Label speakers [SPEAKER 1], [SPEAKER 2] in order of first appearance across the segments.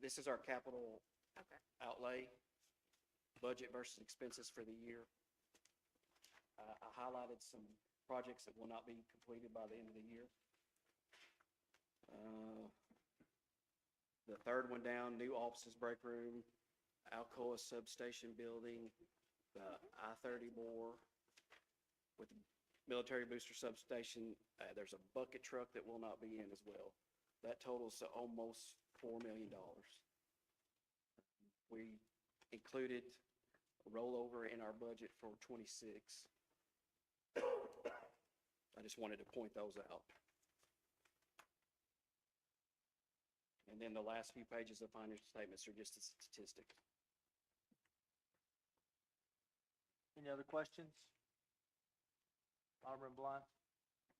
[SPEAKER 1] this is our capital
[SPEAKER 2] Okay.
[SPEAKER 1] outlay, budget versus expenses for the year. I highlighted some projects that will not be completed by the end of the year. The third one down, new offices, break room, Alcoa substation building, the I-30 bore with the military booster substation. There's a bucket truck that will not be in as well. That totals to almost $4 million. We included a rollover in our budget for 26. I just wanted to point those out. And then the last few pages of financial statements are just a statistic.
[SPEAKER 3] Any other questions? Alderman Blunt?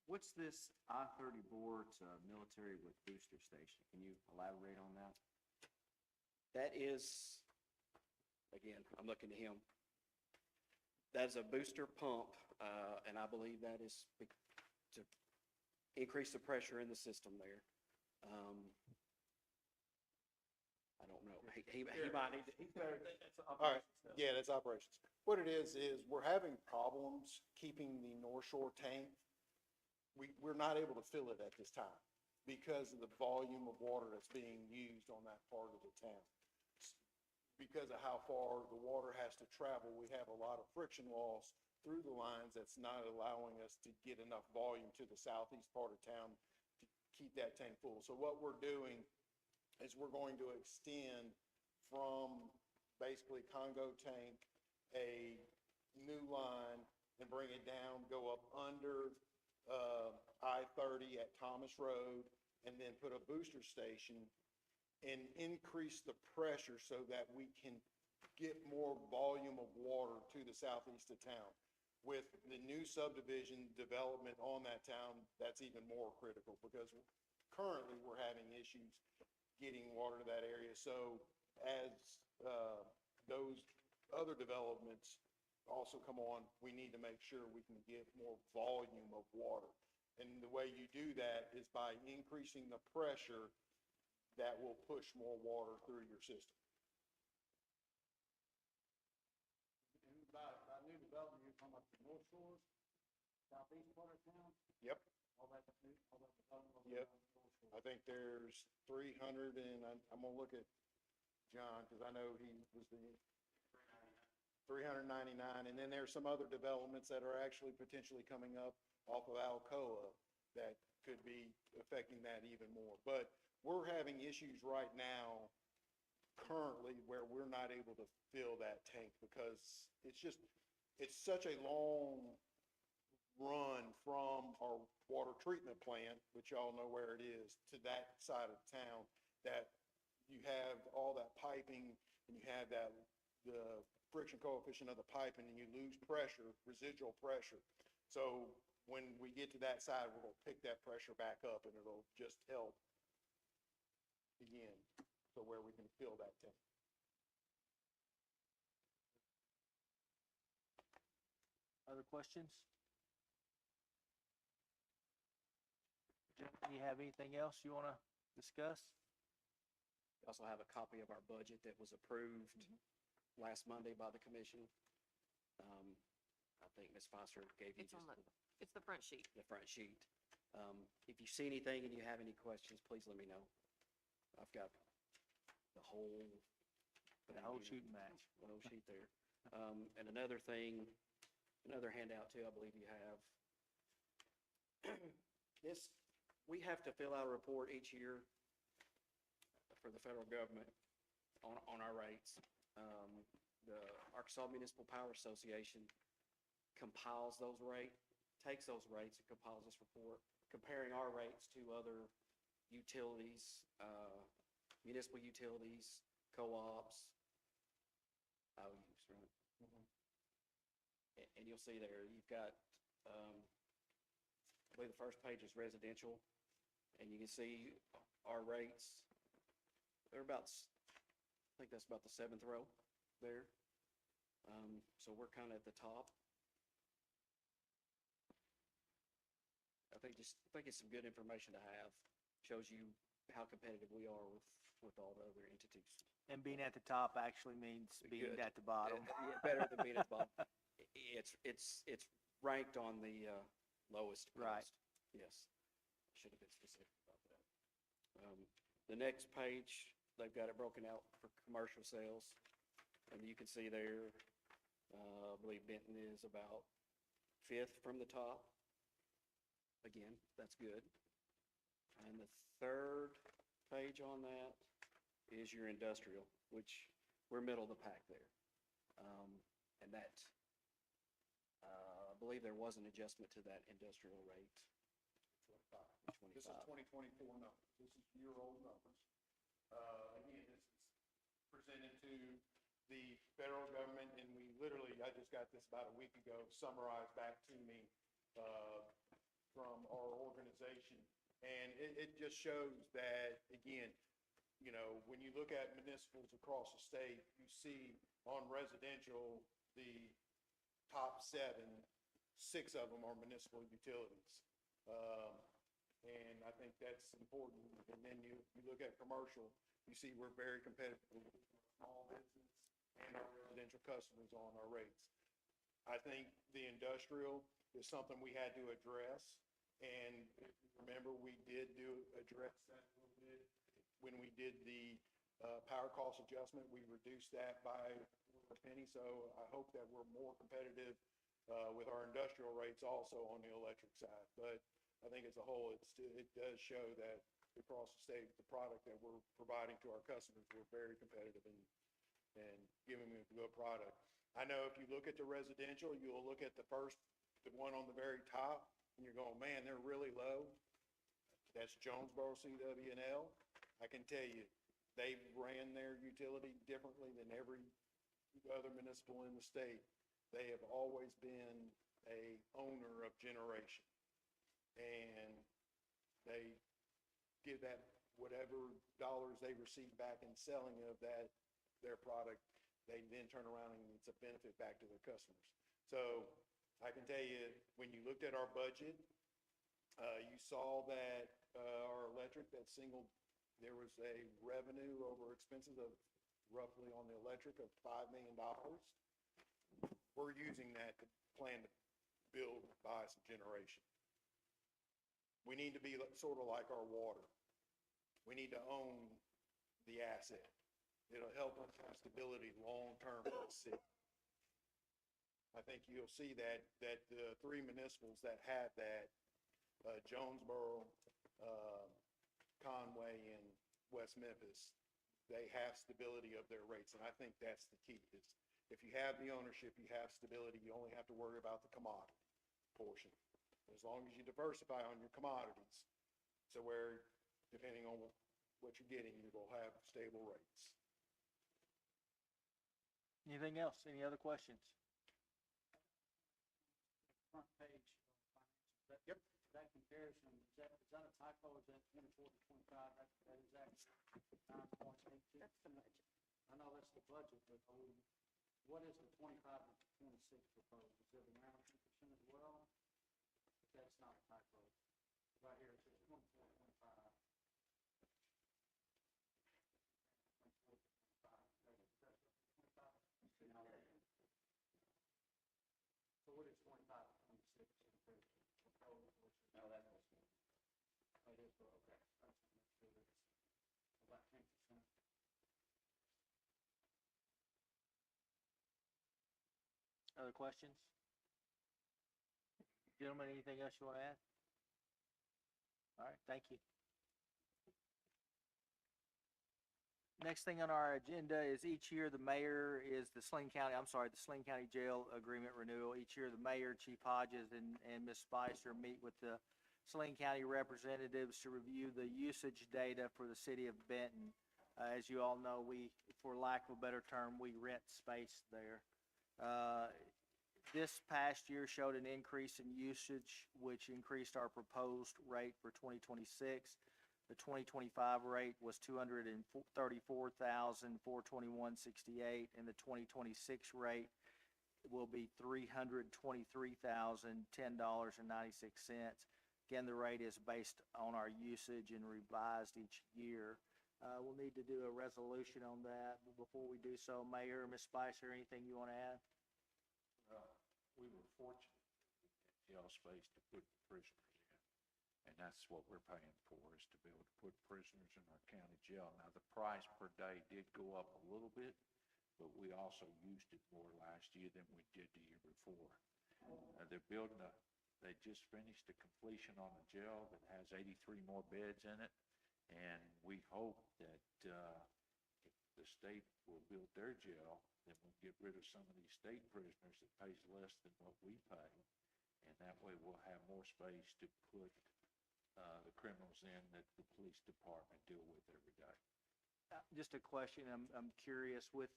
[SPEAKER 4] What's this I-30 bore to military with booster station? Can you elaborate on that?
[SPEAKER 1] That is, again, I'm looking to him. That's a booster pump, and I believe that is to increase the pressure in the system there. I don't know. He might need to.
[SPEAKER 5] All right, yeah, that's operations. What it is we're having problems keeping the North Shore tank. We're not able to fill it at this time because of the volume of water that's being used on that part of the town. Because of how far the water has to travel, we have a lot of friction loss through the lines that's not allowing us to get enough volume to the southeast part of town to keep that tank full. So what we're doing is we're going to extend from basically Congo tank, a new line, and bring it down, go up under I-30 at Thomas Road, and then put a booster station and increase the pressure so that we can get more volume of water to the southeast of town. With the new subdivision development on that town, that's even more critical because currently we're having issues getting water to that area. So as those other developments also come on, we need to make sure we can get more volume of water. And the way you do that is by increasing the pressure that will push more water through your system.
[SPEAKER 6] And by new development, you're talking about the North Shore, southeast part of town?
[SPEAKER 5] Yep.
[SPEAKER 6] All that development over
[SPEAKER 5] Yep.
[SPEAKER 6] on the North Shore.
[SPEAKER 5] I think there's 300 and I'm gonna look at John because I know he was the 399, and then there's some other developments that are actually potentially coming up off of Alcoa that could be affecting that even more. But we're having issues right now currently where we're not able to fill that tank because it's such a long run from our water treatment plant, which y'all know where it is, to that side of town, that you have all that piping and you have the friction coefficient of the piping and you lose pressure, residual pressure. So when we get to that side, we're gonna pick that pressure back up and it'll just help again, so where we can fill that tank.
[SPEAKER 3] Other questions? Jim, do you have anything else you want to discuss?
[SPEAKER 1] We also have a copy of our budget that was approved last Monday by the commission. I think Ms. Foster gave you
[SPEAKER 2] It's the front sheet.
[SPEAKER 1] the front sheet. If you see anything and you have any questions, please let me know. I've got the whole
[SPEAKER 3] shooting match.
[SPEAKER 1] The whole sheet there. And another thing, another handout too, I believe you have. We have to fill out a report each year for the federal government on our rates. The Arkansas Municipal Power Association compiles those rates, takes those rates and compiles this report, comparing our rates to other utilities, municipal utilities, co-ops, IOUs, right? And you'll see there, you've got, I believe the first page is residential, and you can see our rates. They're about, I think that's about the 7th row there. So we're kind of at the top. I think it's some good information to have. Shows you how competitive we are with with all the other entities.
[SPEAKER 3] And being at the top actually means being
[SPEAKER 1] Good.
[SPEAKER 3] at the bottom.
[SPEAKER 1] Yeah, better than being at the bottom. It's ranked on the lowest
[SPEAKER 3] Right.
[SPEAKER 1] cost. Yes. Should have been specific about that. The next page, they've got it broken out for commercial sales. And you can see there, I believe Benton is about fifth from the top. Again, that's good. And the third page on that is your industrial, which we're middle of the pack there. And that, I believe there was an adjustment to that industrial rate.
[SPEAKER 5] 25. This is
[SPEAKER 1] 25.
[SPEAKER 5] 2024 numbers. This is year-old numbers. Again, this is presented to the federal government, and we literally, I just got this about a week ago, summarized back to me from our organization. And it just shows that, again, you know, when you look at municipals across the state, you see on residential, the top 7, 6 of them are municipal utilities. And I think that's important. And then you look at commercial, you see we're very competitive with small business and our residential customers on our rates. I think the industrial is something we had to address. And if you remember, we did address that a little bit when we did the power cost adjustment. We reduced that by a penny. So I hope that we're more competitive with our industrial rates also on the electric side. But I think as a whole, it does show that across the state, the product that we're providing to our customers, we're very competitive and giving them a good product. I know if you look at the residential, you'll look at the one on the very top, and you're going, man, they're really low. That's Jonesboro CW&L. I can tell you, they ran their utility differently than every other municipal in the state. They have always been a owner of generation. And they give that whatever dollars they receive back in selling of their product, they then turn around and it's a benefit back to their customers. So I can tell you, when you looked at our budget, you saw that our electric, there was a revenue over expenses of roughly on the electric of $5 million. We're using that to plan to buy some generation. We need to be sort of like our water. We need to own the asset. It'll help us have stability long-term in the city. I think you'll see that the 3 municipals that have that, Jonesboro, Conway, and West Memphis, they have stability of their rates. And I think that's the key is if you have the ownership, you have stability, you only have to worry about the commodity portion. As long as you diversify on your commodities, so where, depending on what you're getting, you will have stable rates.
[SPEAKER 3] Anything else? Any other questions?
[SPEAKER 6] Front page of financials.
[SPEAKER 5] Yep.
[SPEAKER 6] That comparison, is that a typo? Is that 24 to 25? That is actually 9.82?
[SPEAKER 2] That's the budget.
[SPEAKER 6] I know that's the budget, but what is the 25 to 26 proposed? Is it around 2% as well? That's not a typo. Right here it says 24, 25. 24, 25. So what is 25 to 26 proposed?
[SPEAKER 1] No, that's what's more.
[SPEAKER 6] Oh, it is, okay. I just want to make sure that it's about 10%.
[SPEAKER 3] Other questions? Gentlemen, anything else you want to add? All right, thank you. Next thing on our agenda is each year the mayor is the Sling County Jail Agreement renewal. Each year the mayor, Chief Hodges, and Ms. Spicer meet with the Sling County representatives to review the usage data for the city of Benton. As you all know, for lack of a better term, we rent space there. This past year showed an increase in usage, which increased our proposed rate for 2026. The 2025 rate was $234,421.68, and the 2026 rate will be $323,010.96. Again, the rate is based on our usage and revised each year. We'll need to do a resolution on that. But before we do so, Mayor, Ms. Spicer, anything you want to add?
[SPEAKER 2] We were fortunate to get jail space to put prisoners in. And that's what we're paying for, is to be able to put prisoners in our county jail. Now, the price per day did go up a little bit, but we also used it more last year than we did the year before. They're building they just finished the completion on a jail that has 83 more beds in it. And we hope that, if the state will build their jail, then we'll get rid of some of these state prisoners that pays less than what we pay. And that way we'll have more space to put, the criminals in that the police department deal with every day.
[SPEAKER 3] Just a question, I'm curious, with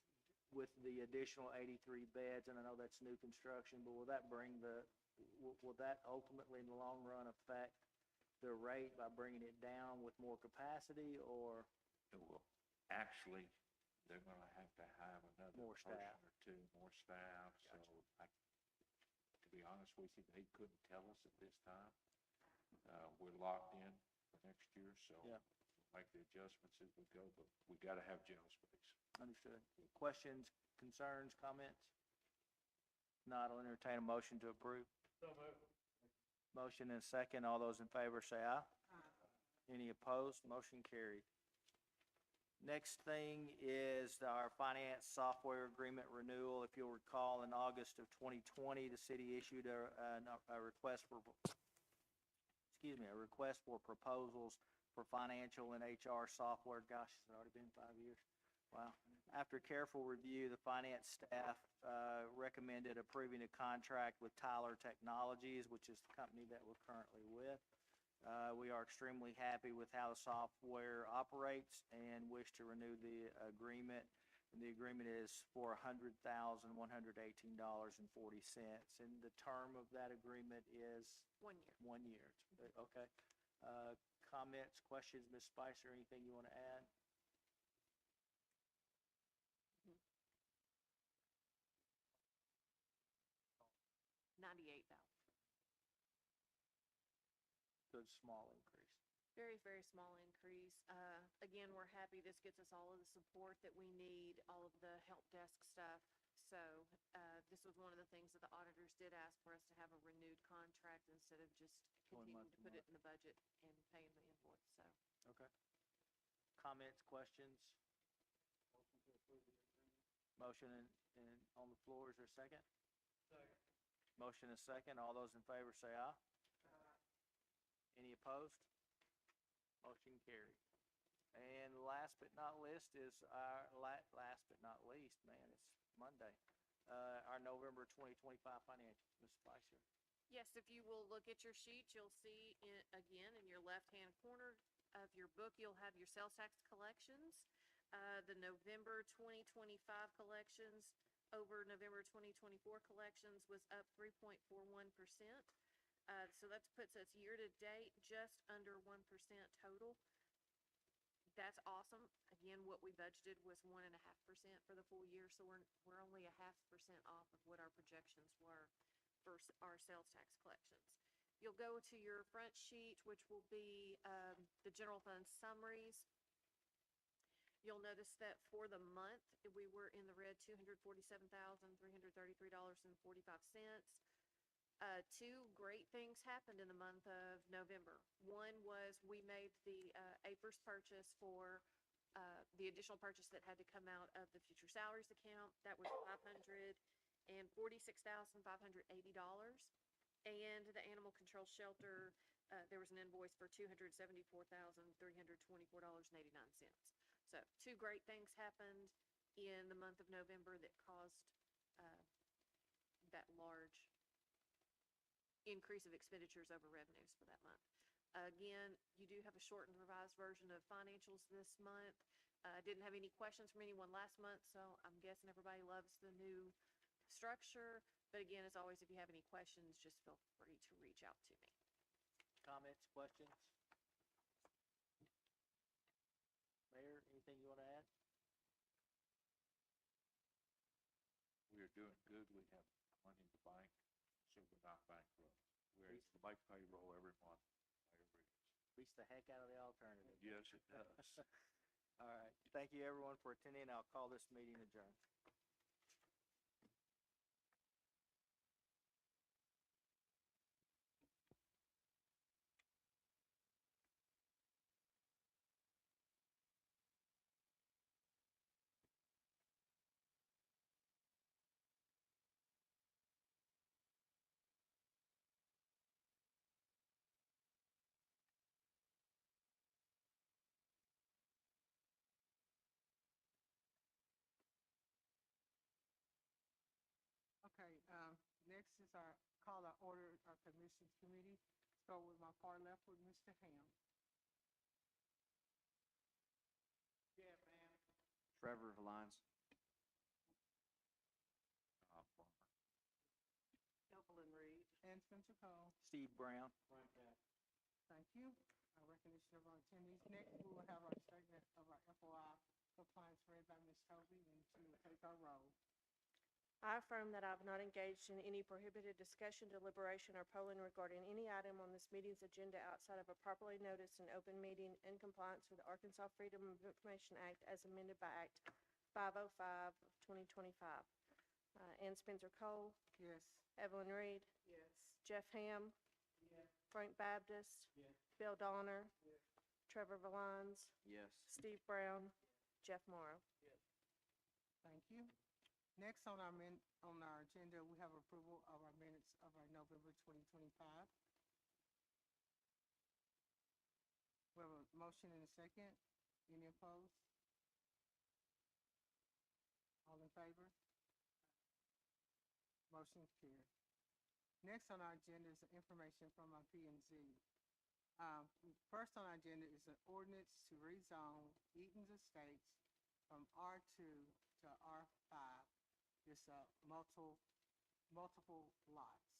[SPEAKER 3] the additional 83 beds, and I know that's new construction, but will that will that ultimately in the long run affect the rate by bringing it down with more capacity, or
[SPEAKER 2] It will, actually, they're gonna have to have another
[SPEAKER 3] More
[SPEAKER 2] person
[SPEAKER 3] staff.
[SPEAKER 2] or two, more staff, so to be honest with you, they couldn't tell us at this time. We're locked in for next year, so
[SPEAKER 3] Yeah.
[SPEAKER 2] we'll make the adjustments as we go, but we gotta have jail space.
[SPEAKER 3] understood? Questions, concerns, comments? Not, I'll entertain a motion to approve. Motion and second. All those in favor say aye. Any opposed? Motion carried. Next thing is our finance software agreement renewal. If you'll recall, in August of 2020, the city issued a request for, a request for proposals for financial and HR software. Gosh, it's already been 5 years. Wow. After careful review, the finance staff recommended approving a contract with Tyler Technologies, which is the company that we're currently with. We are extremely happy with how the software operates and wish to renew the agreement. And the agreement is for $100,118.40. And the term of that agreement is?
[SPEAKER 7] 1 year.
[SPEAKER 3] 1 year. Okay. Comments, questions, Ms. Spicer, anything you want to add?
[SPEAKER 7] $98,000.
[SPEAKER 3] Good small increase.
[SPEAKER 7] Very, very small increase. Again, we're happy this gets us all of the support that we need, all of the help desk stuff. So, this was one of the things that the auditors did ask for us to have a renewed contract instead of just
[SPEAKER 3] Going
[SPEAKER 7] continuing
[SPEAKER 3] month
[SPEAKER 7] to
[SPEAKER 3] to
[SPEAKER 7] put it
[SPEAKER 3] month.
[SPEAKER 7] in the budget and paying the invoice, so.
[SPEAKER 3] Okay. Comments, questions? Motion and on the floor, is there a second? Second. Motion and second. All those in favor say aye. Any opposed? Motion carried. And last but not least is our, last but not least, man, it's Monday, our November 2025 financials. Ms. Spicer.
[SPEAKER 7] Yes, if you will look at your sheet, you'll see again in your left-hand corner of your book, you'll have your sales tax collections. The November 2025 collections over November 2024 collections was up 3.41%. So that puts us year-to-date just under 1% total. That's awesome. Again, what we budgeted was 1.5% for the full year, so we're only 0.5% off of what our projections were for our sales tax collections. You'll go to your front sheet, which will be the general fund summaries. You'll notice that for the month, we were in the red, $247,333.45. Two great things happened in the month of November. One was we made the APRS purchase for the additional purchase that had to come out of the future salaries account. That was $546,580. And the animal control shelter, there was an invoice for $274,324.89. So two great things happened in the month of November that caused that large increase of expenditures over revenues for that month. Again, you do have a shortened revised version of financials this month. Didn't have any questions from anyone last month, so I'm guessing everybody loves the new structure. But again, as always, if you have any questions, just feel free to reach out to me.
[SPEAKER 3] Comments, questions? Mayor, anything you want to add?
[SPEAKER 2] We are doing good. We have money in the bank, so we're not bankrupt. We're able to make payroll every month, pay every.
[SPEAKER 3] Beats the heck out of the alternative.
[SPEAKER 2] Yes, it does.
[SPEAKER 3] All right. Thank you, everyone, for attending. I'll call this meeting adjourned.
[SPEAKER 8] Okay, next is call our order, our commissions committee. Start with my far left with Mr. Ham.
[SPEAKER 4] Trevor Valines.
[SPEAKER 2] Farmer.
[SPEAKER 7] Evelyn Reed.
[SPEAKER 8] And Spencer Cole.
[SPEAKER 3] Steve Brown.
[SPEAKER 8] Thank you. Our recognition of our attendees. Next, we will have our statement of our FOI compliance read by Ms. Toby, and she will take our roll.
[SPEAKER 7] I affirm that I have not engaged in any prohibited discussion, deliberation, or polling regarding any item on this meeting's agenda outside of a properly noticed and open meeting in compliance with the Arkansas Freedom of Information Act as amended by Act 505 of 2025. Ann Spencer Cole,
[SPEAKER 8] Yes.
[SPEAKER 7] Evelyn Reed,
[SPEAKER 8] Yes.
[SPEAKER 7] Jeff Ham, Frank Baptist, Bill Donner, Trevor Valines,
[SPEAKER 4] Yes.
[SPEAKER 7] Steve Brown, Jeff Morrow.
[SPEAKER 8] Thank you. Next on our agenda, we have approval of our minutes of our November 2025. We have a motion and a second. Any opposed? All in favor? Motion carried. Next on our agenda is information from our P and Z. First on our agenda is an ordinance to rezone Eaton's Estates from R2 to R5. It's multiple lots.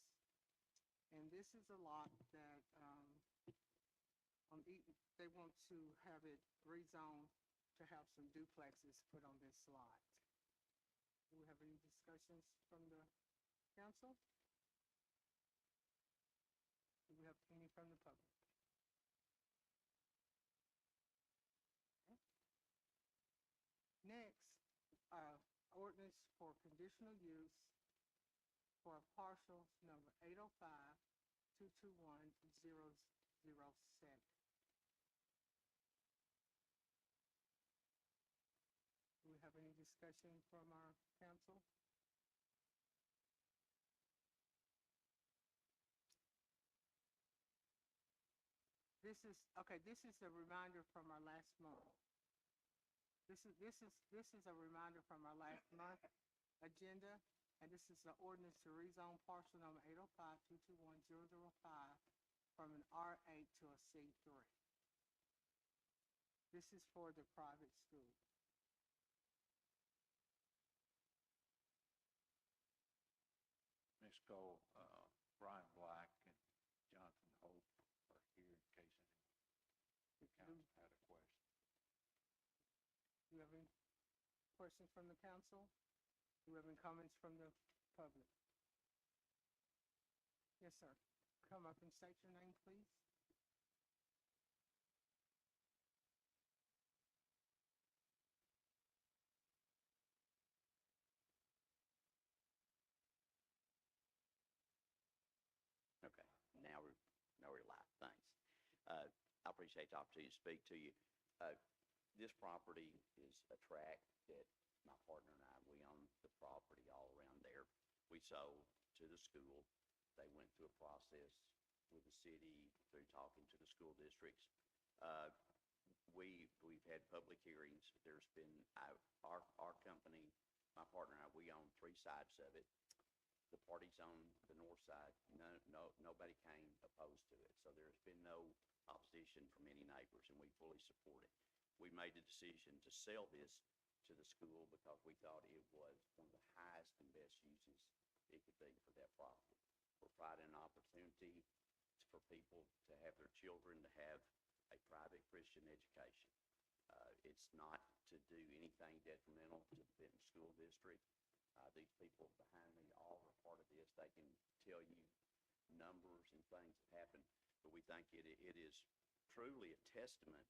[SPEAKER 8] And this is a lot that, on Eaton, they want to have it rezoned to have some duplexes put on this lot. Do we have any discussions from the council? Do we have any from the public? Okay. Next, ordinance for conditional use for parcels number 805-221-007. Do we have any discussion from our council? This is a reminder from our last month. This is a reminder from our last month agenda, and this is the ordinance to rezone parcel number 805-221-005 from an R8 to a C3. This is for the private school.
[SPEAKER 2] Ms. Cole, Brian Black and Jonathan Hope are here in case any council had a question.
[SPEAKER 8] Do you have any questions from the council? Do you have any comments from the public? Yes, sir. Come up and state your name, please.
[SPEAKER 9] Okay, now we're live, thanks. I appreciate the opportunity to speak to you. This property is a tract that my partner and I, we own the property all around there. We sold to the school. They went through a process with the city through talking to the school districts. We've had public hearings. There's been, our company, my partner and I, we own 3 sides of it. The parties on the north side, nobody came opposed to it. So there's been no opposition from any neighbors, and we fully support it. We made the decision to sell this to the school because we thought it was one of the highest and best uses it could be for that property. We're providing an opportunity for people to have their children to have a private Christian education. It's not to do anything detrimental to the Benton School District. These people behind me all are part of this. They can tell you numbers and things that happen, but we think it is truly a testament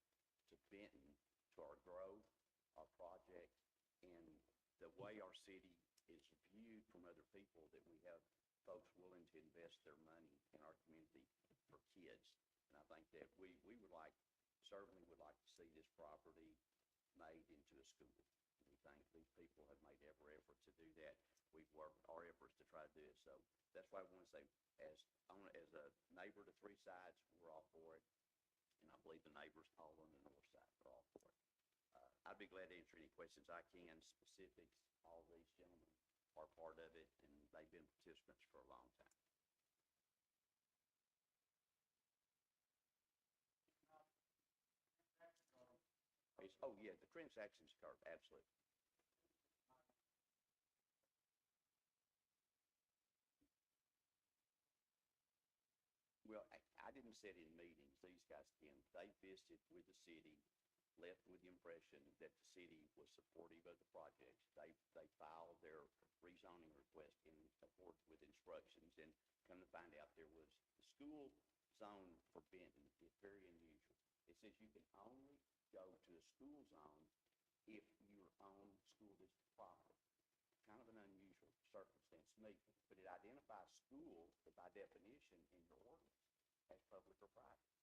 [SPEAKER 9] to Benton, to to our growth, our project, and the way our city is viewed from other people, that we have folks willing to invest their money in our community for kids. And I think that we would like, certainly would like to see this property made into a school. We think these people have made every effort to do that. We've worked our efforts to try to do it. So that's why I want to say, as a neighbor to three sides, we're all for it. And I believe the neighbors all on the north side are all for it. I'd be glad to answer any questions I can, specifics. All these gentlemen are part of it, and they've been participants for a long time. Oh, yeah, the transactions card, absolutely. Well, I didn't sit in meetings. These guys can. They visited with the city, left with the impression that the city was supportive of the project. They filed their rezoning request in accordance with instructions, and come to find out there was the school zone for Benton is very unusual. It says you can only go to a school zone if you're on school district property. Kind of an unusual circumstance to me, but it identifies school by definition in your ordinance as public or private.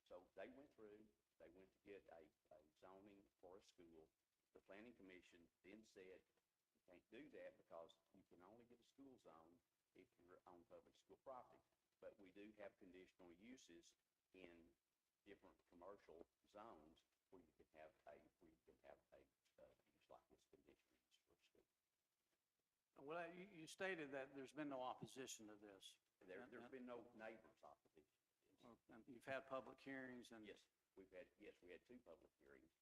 [SPEAKER 9] So they went to get a zoning for a school. The planning commission then said, you can't do that because you can only get a school zone if you're on public school property. But we do have conditional uses in different commercial zones where you can have use like this conditional use for a school.
[SPEAKER 6] Well, you stated that there's been no opposition to this.
[SPEAKER 9] There's been no neighbors opposition.
[SPEAKER 6] And you've had public hearings and.
[SPEAKER 9] Yes, we had two public hearings.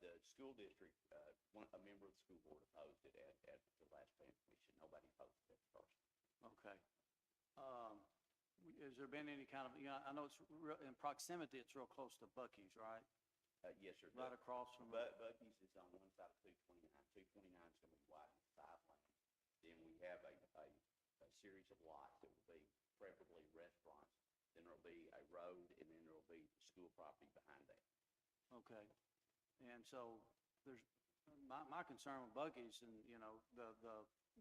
[SPEAKER 9] The school district, a member of the school board opposed it at the last planning commission. Nobody opposed it at first.
[SPEAKER 6] Okay. Has there been any kind of, I know it's in proximity, it's real close to Buc-ee's, right?
[SPEAKER 9] Yes, sir.
[SPEAKER 6] Right across from.
[SPEAKER 9] Buc-ee's is on one side of 229. 229 is going to be widened to 5 lanes. Then we have a series of lots that will be preferably restaurants. Then there'll be a road, and then there'll be school property behind that.
[SPEAKER 6] Okay. And so there's, my concern with Buc-ee's, and,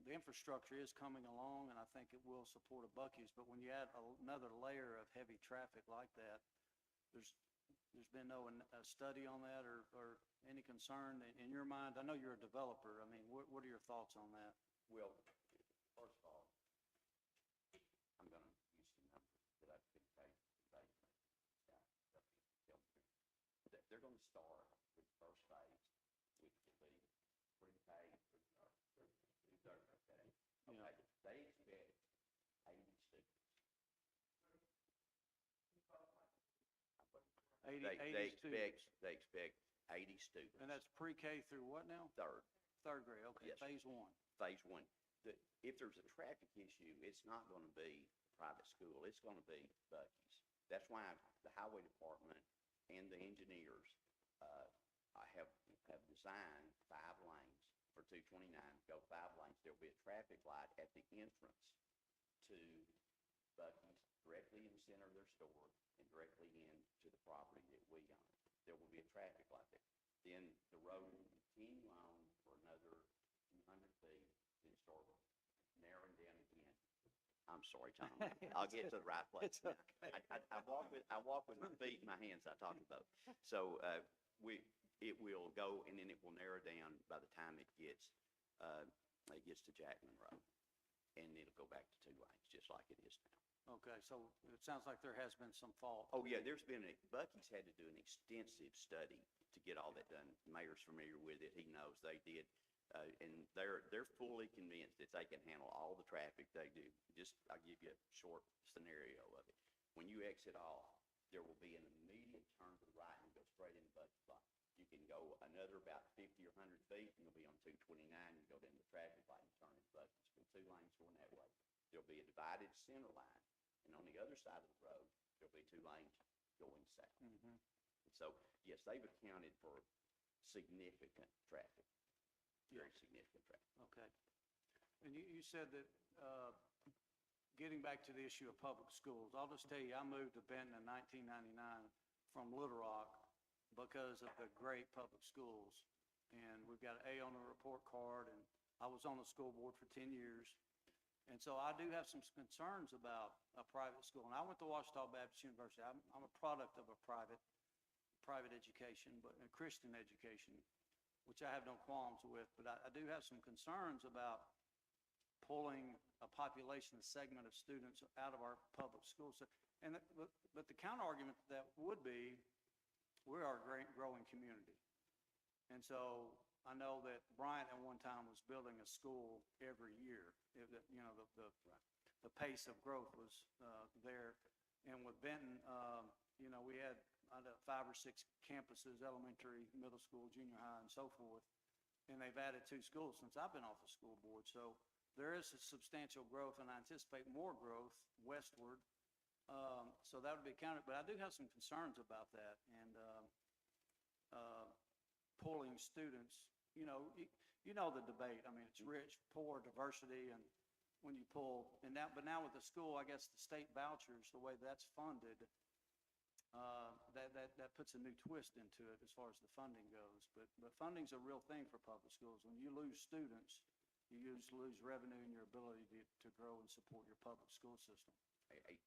[SPEAKER 6] the infrastructure is coming along, and I think it will support a Buc-ee's, but when you add another layer of heavy traffic like that, there's been no study on that or any concern in your mind? I know you're a developer. I mean, what are your thoughts on that?
[SPEAKER 9] Well, first of all, I'm going to use some numbers that I've been paid. They're going to start with the first phase, which will be pre-K through third. Okay.
[SPEAKER 6] Yeah.
[SPEAKER 9] They expect 80 students.
[SPEAKER 6] 80 students.
[SPEAKER 9] They expect 80 students.
[SPEAKER 6] And that's pre-K through what now? Third grade, okay,
[SPEAKER 9] Yes.
[SPEAKER 6] phase one.
[SPEAKER 9] Phase one. If there's a traffic issue, it's not going to be private school. It's going to be Buc-ee's. That's why the highway department and the engineers have designed 5 lanes for 229. Go 5 lanes. There'll be a traffic light at the entrance to Buc-ee's, directly in the center of their store and directly into the property that we own. There will be a traffic light there. Then the road will continue on for another 200 feet, then start narrowing down again. I'm sorry, Tom. I'll get to the right place.
[SPEAKER 6] It's okay.
[SPEAKER 9] I walk with my feet and my hands, I talk about. So it will go, and then it will narrow down by the time it gets to Jackman Road. And it'll go back to 2 lanes, just like it is now.
[SPEAKER 6] Okay, so it sounds like there has been some thought.
[SPEAKER 9] Oh, yeah, Buc-ee's had to do an extensive study to get all that done. The mayor's familiar with it. He knows they did. And they're fully convinced that they can handle all the traffic they do. I'll give you a short scenario of it. When you exit off, there will be an immediate turn to the right and go straight into Buc-ee's lot. You can go another about 50 or 100 feet, and you'll be on 229, you go down the traffic light and turn into Buc-ee's. With 2 lanes going that way. There'll be a divided center line, and on the other side of the road, there'll be 2 lanes going south.
[SPEAKER 6] Mm-hmm.
[SPEAKER 9] And so, yes, they've accounted for significant traffic. Very significant traffic.
[SPEAKER 6] Okay. And you said that, getting back to the issue of public schools, I'll just tell you, I moved to Benton in 1999 from Little Rock. because of the great public schools. And we've got an A on the report card, and I was on the school board for 10 years. And so I do have some concerns about a private school. And I went to Washita Baptist University. I'm a product of a private education, but a Christian education, which I have no qualms with. But I do have some concerns about pulling a population, a segment of students out of our public schools. And, but the counter argument to that would be, we are a great growing community. And so I know that Bryant at one time was building a school every year. You know, the pace of growth was there. And with Benton, you know, we had 5 or 6 campuses, elementary, middle school, junior high, and so forth. And they've added 2 schools since I've been off the school board. So there is a substantial growth, and I anticipate more growth westward. So that would be counted. But I do have some concerns about that. And pulling students, you know the debate. I mean, it's rich, poor, diversity, and when you pull, but now with the school, I guess the state vouchers, the way that's funded, that puts a new twist into it as far as the funding goes. But funding's a real thing for public schools. When you lose students, you lose revenue and your ability to grow and support your public school system.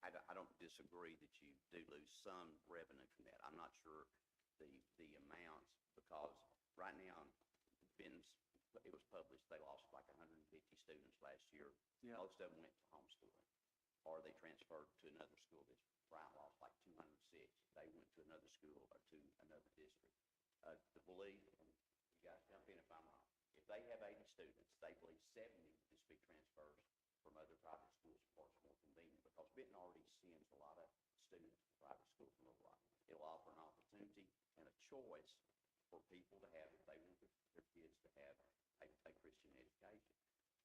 [SPEAKER 9] I don't disagree that you do lose some revenue from that. I'm not sure the amounts, because right now, it was published, they lost like 150 students last year.
[SPEAKER 6] Yeah.
[SPEAKER 9] Most of them went to homeschooling, or they transferred to another school. Bryant lost like 206. They went to another school or to another district. The belief, and you guys jump in if I'm wrong, if they have 80 students, they believe 70 just be transfers from other private schools for it's more convenient, because Benton already sends a lot of students to private schools from Little Rock. It'll offer an opportunity and a choice for people to have, if they want their kids to have a Christian education.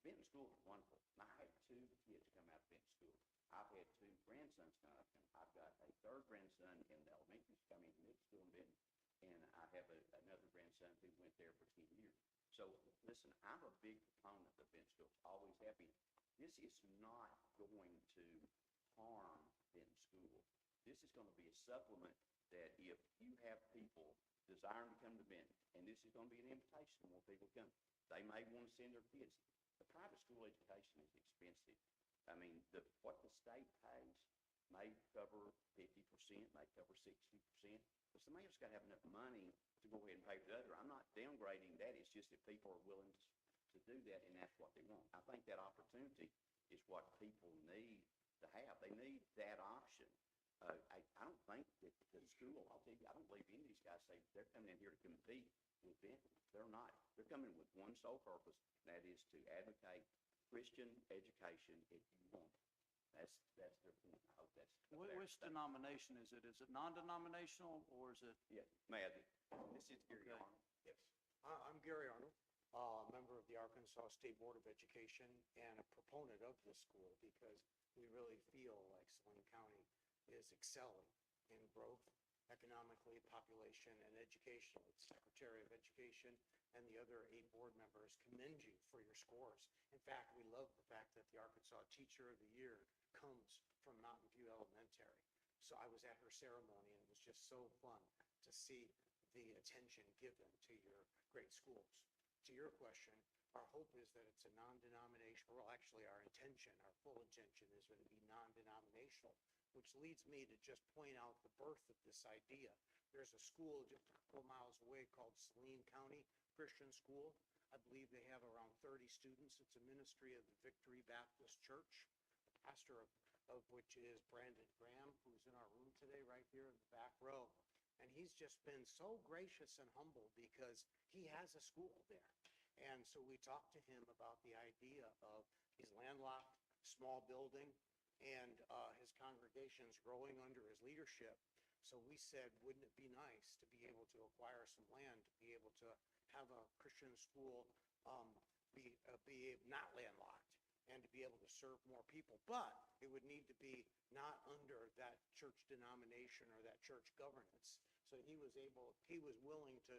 [SPEAKER 9] Benton School is wonderful. And I had 2 kids come out of Benton School. I've had 2 grandsons come out. I've got a 3rd grandson in the elementary, I mean, middle school in Benton, and I have another grandson who went there for 10 years. So, listen, I'm a big proponent of Benton School. Always have been. This is not going to harm Benton School. This is going to be a supplement that if you have people desiring to come to Benton, and this is going to be an invitation to more people to come, they may want to send their kids. The private school education is expensive. I mean, what the state pays may cover 50%, may cover 60%, but somebody else got to have enough money to go ahead and pay for the other. I'm not downgrading that. It's just that people are willing to do that, and that's what they want. I think that opportunity is what people need to have. They need that option. I don't think that the school, I'll tell you, I don't believe any of these guys say they're coming in here to compete with Benton. They're not. They're coming with one sole purpose, and that is to advocate Christian education if you want it. That's their point. I hope that's a fair
[SPEAKER 6] Which
[SPEAKER 9] statement.
[SPEAKER 6] denomination is it? Is it non-denominational, or is it?
[SPEAKER 9] Yeah, Matt, this is Gary
[SPEAKER 6] Okay.
[SPEAKER 9] Arnold.
[SPEAKER 10] Yes. I'm Gary Arnold, member of the Arkansas State Board of Education and a proponent of this school, because we really feel like Saline County is excelling in growth economically, population, and education. The Secretary of Education and the other 8 board members commend you for your scores. In fact, we love the fact that the Arkansas Teacher of the Year comes from Mountain View Elementary. So I was at her ceremony, and it was just so fun to see the attention given to your great schools. To your question, our hope is that it's a non-denominational, well, actually our intention, our full intention is going to be non-denominational, which leads me to just point out the birth of this idea. There's a school just a couple miles away called Saline County Christian School. I believe they have around 30 students. It's a ministry of the Victory Baptist Church, the pastor of which is Brandon Graham, who's in our room today right here in the back row. And he's just been so gracious and humble because he has a school there. And so we talked to him about the idea of his landlocked, small building, and his congregation's growing under his leadership. So we said, wouldn't it be nice to be able to acquire some land, to be able to have a Christian school be not landlocked, and to be able to serve more people. But it would need to be not under that church denomination or that church governance. So he was willing to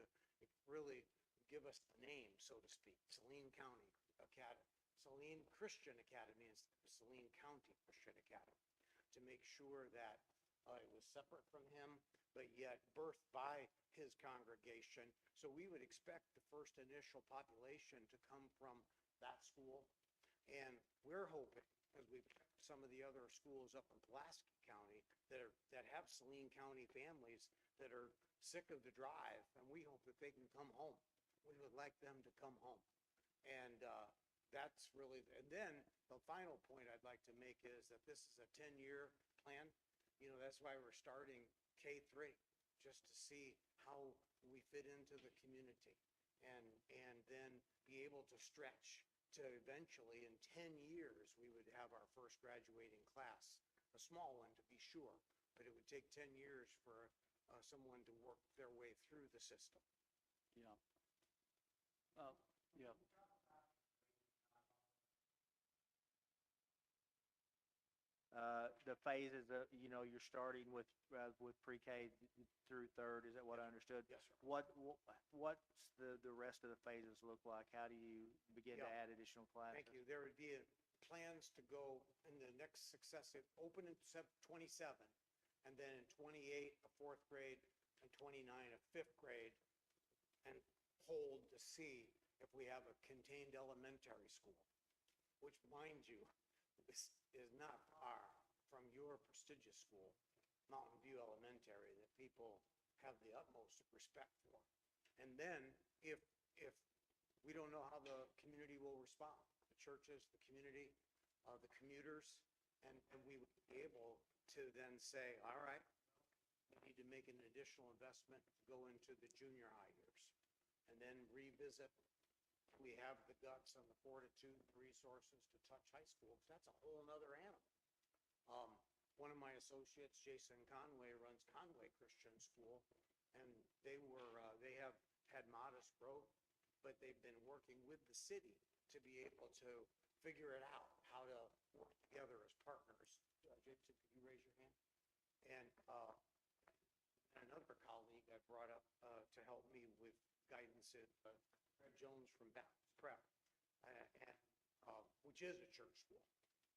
[SPEAKER 10] really give us the name, so to speak, Saline County Academy, Saline Christian Academy instead of Saline County Christian Academy, to make sure that It was separate from him, but yet birthed by his congregation. So we would expect the first initial population to come from that school. And we're hoping, as we've checked some of the other schools up in Pulaski County that have Saline County families that are sick of the drive, and we hope that they can come home. We would like them to come home. And that's really, and then the final point I'd like to make is that this is a 10-year plan. You know, that's why we're starting K-3, just to see how we fit into the community. And then be able to stretch to eventually, in 10 years, we would have our first graduating class. A small one, to be sure, but it would take 10 years for someone to work their way through the system.
[SPEAKER 6] Yeah. Yeah.
[SPEAKER 3] The phases of, you're starting with pre-K through third, is that what I understood?
[SPEAKER 10] Yes, sir.
[SPEAKER 3] What's the rest of the phases look like? How do you begin to
[SPEAKER 10] Yeah.
[SPEAKER 3] add additional classes?
[SPEAKER 10] Thank you. There would be plans to go in the next successive, open in 27, and then in 28, a fourth grade, and 29, a fifth grade, and hold to see if we have a contained elementary school, which, mind you, is not far from your prestigious school, Mountain View Elementary, that people have the utmost respect for. And then, if we don't know how the community will respond, the churches, the community, the commuters, and we would be able to then say, all right, we need to make an additional investment to go into the junior high years, and then revisit. We have the guts and the fortitude, the resources to touch high school. That's a whole nother animal. One of my associates, Jason Conway, runs Conway Christian School, and they have had modest growth, but they've been working with the city to be able to figure it out, how to work together as partners. Jason, could you raise your hand? And another colleague I brought up to help me with guidance is Fred Jones from Baptist Prep, which is a church school.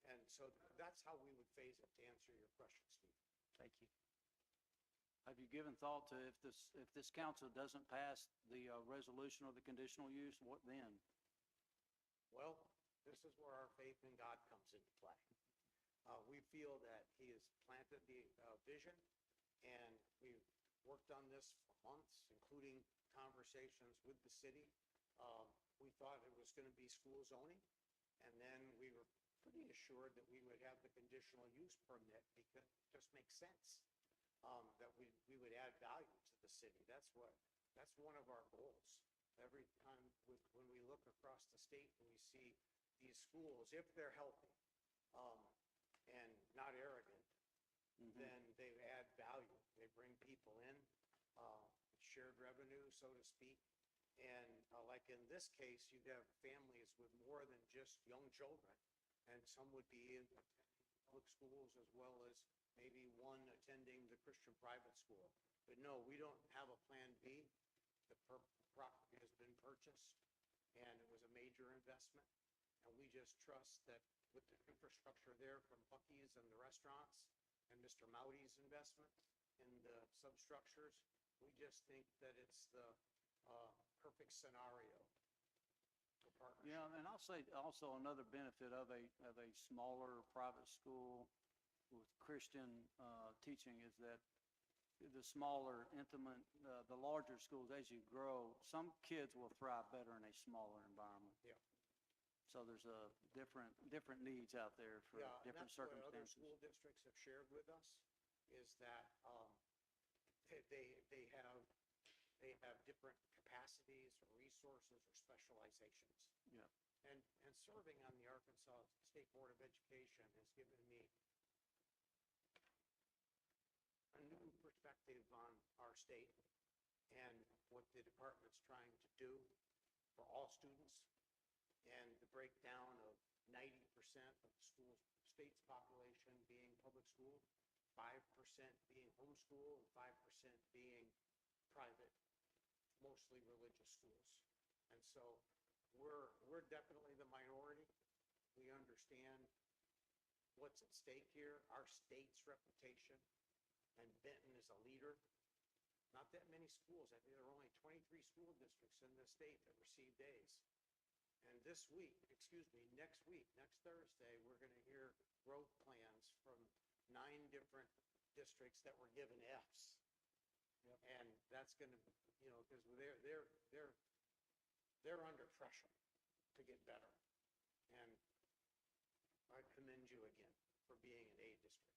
[SPEAKER 10] And so that's how we would phase it, to answer your question, Steve.
[SPEAKER 3] Thank you.
[SPEAKER 6] Have you given thought to if this council doesn't pass the resolution or the conditional use, what then?
[SPEAKER 10] Well, this is where our faith in God comes into play. We feel that he has planted the vision, and we've worked on this for months, including conversations with the city. We thought it was going to be school zoning, and then we were pretty assured that we would have the conditional use permit because it just makes sense, that we would add value to the city. That's one of our goals. Every time when we look across the state and we see these schools, if they're healthy and not arrogant, then they add value. They bring people in, shared revenue, so to speak. And like in this case, you'd have families with more than just young children, and some would be in public schools as well as maybe one attending the Christian private school. But no, we don't have a plan B. The property has been purchased, and it was a major investment. And we just trust that with the infrastructure there from Buc-ee's and the restaurants and Mr. Maudi's investment in the substructures, we just think that it's the perfect scenario for partnership.
[SPEAKER 6] Yeah, and I'll say also another benefit of a smaller private school with Christian teaching is that the smaller, intimate, the larger schools, as you grow, some kids will thrive better in a smaller environment.
[SPEAKER 10] Yeah.
[SPEAKER 6] So there's different needs out there for
[SPEAKER 10] Yeah, and
[SPEAKER 6] different
[SPEAKER 10] that's what other
[SPEAKER 6] circumstances.
[SPEAKER 10] school districts have shared with us, is that they have different capacities or resources or specializations.
[SPEAKER 6] Yeah.
[SPEAKER 10] And serving on the Arkansas State Board of Education has given me a new perspective on our state and what the department's trying to do for all students, and the breakdown of 90% of the state's population being public school, 5% being homeschool, and 5% being private, mostly religious schools. And so we're definitely the minority. We understand what's at stake here, our state's reputation, and Benton is a leader. Not that many schools, I think there are only 23 school districts in the state that receive A's. And this week, next week, next Thursday, we're gonna hear growth plans from 9 different districts that were given Fs. And that's gonna, because they're under pressure to get better. And I commend you again for being an A district.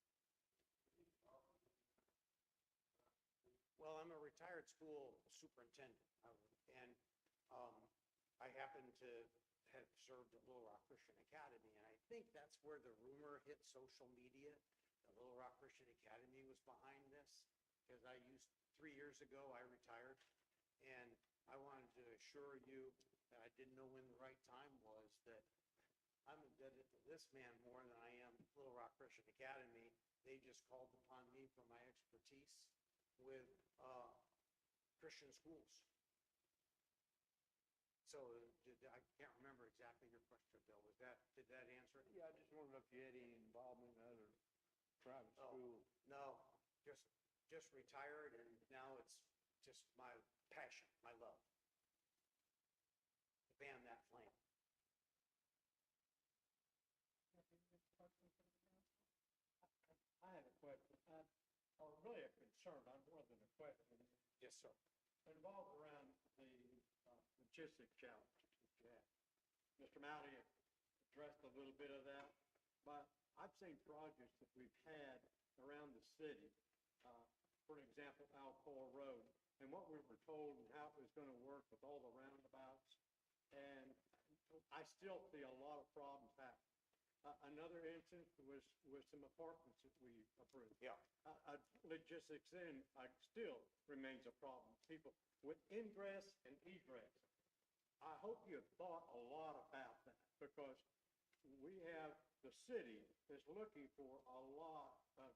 [SPEAKER 10] Well, I'm a retired school superintendent, and I happen to have served at Little Rock Christian Academy, and I think that's where the rumor hit social media. The Little Rock Christian Academy was behind this, because 3 years ago, I retired, and I wanted to assure you that I didn't know when the right time was, that I'm indebted to this man more than I am Little Rock Christian Academy. They just called upon me for my expertise with Christian schools. So I can't remember exactly your question, Bill. Did that answer it?
[SPEAKER 2] Yeah, I just wondered if you had any involvement in other private schools.
[SPEAKER 10] No, just retired, and now it's just my passion, my love. To fan that flame.
[SPEAKER 11] I have a question, or really a concern, I'm more than a question.
[SPEAKER 10] Yes, sir.
[SPEAKER 11] Involved around the logistic challenges that you have. Mr. Mowdy addressed a little bit of that, but I've seen projects that we've had around the city, for example, Alcoa Road, and what we were told and how it was going to work with all the roundabouts, and I still see a lot of problems happen. Another instance was some apartments that we approved.
[SPEAKER 10] Yeah.
[SPEAKER 11] Logistics then still remains a problem. People with ingress and egress. I hope you have thought a lot about that, because we have, the city is looking for a lot of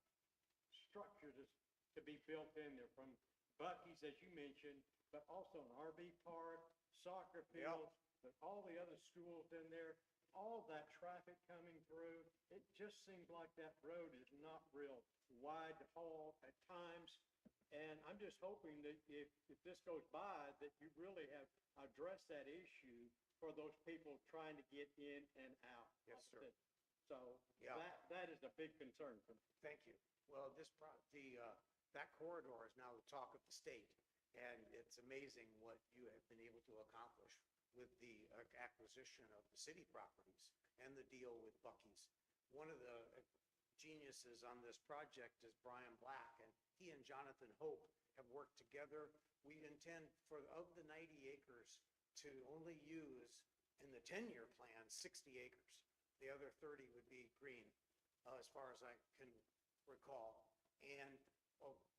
[SPEAKER 11] structure to be built in there, from Buc-ee's, as you mentioned, but also an RV park, soccer fields, but all the other schools in there. All that traffic coming through, it just seems like that road is not real wide haul at times. And I'm just hoping that if this goes by, that you really have addressed that issue for those people trying to get in and out.
[SPEAKER 10] Yes,
[SPEAKER 11] of
[SPEAKER 10] sir.
[SPEAKER 11] the city. So
[SPEAKER 10] Yeah.
[SPEAKER 11] that is a big concern for me.
[SPEAKER 10] Thank you. Well, that corridor is now the talk of the state, and it's amazing what you have been able to accomplish with the acquisition of the city properties and the deal with Buc-ee's. One of the geniuses on this project is Brian Black, and he and Jonathan Hope have worked together. We intend of the 90 acres to only use in the 10-year plan 60 acres. The other 30 would be green, as far as I can recall. And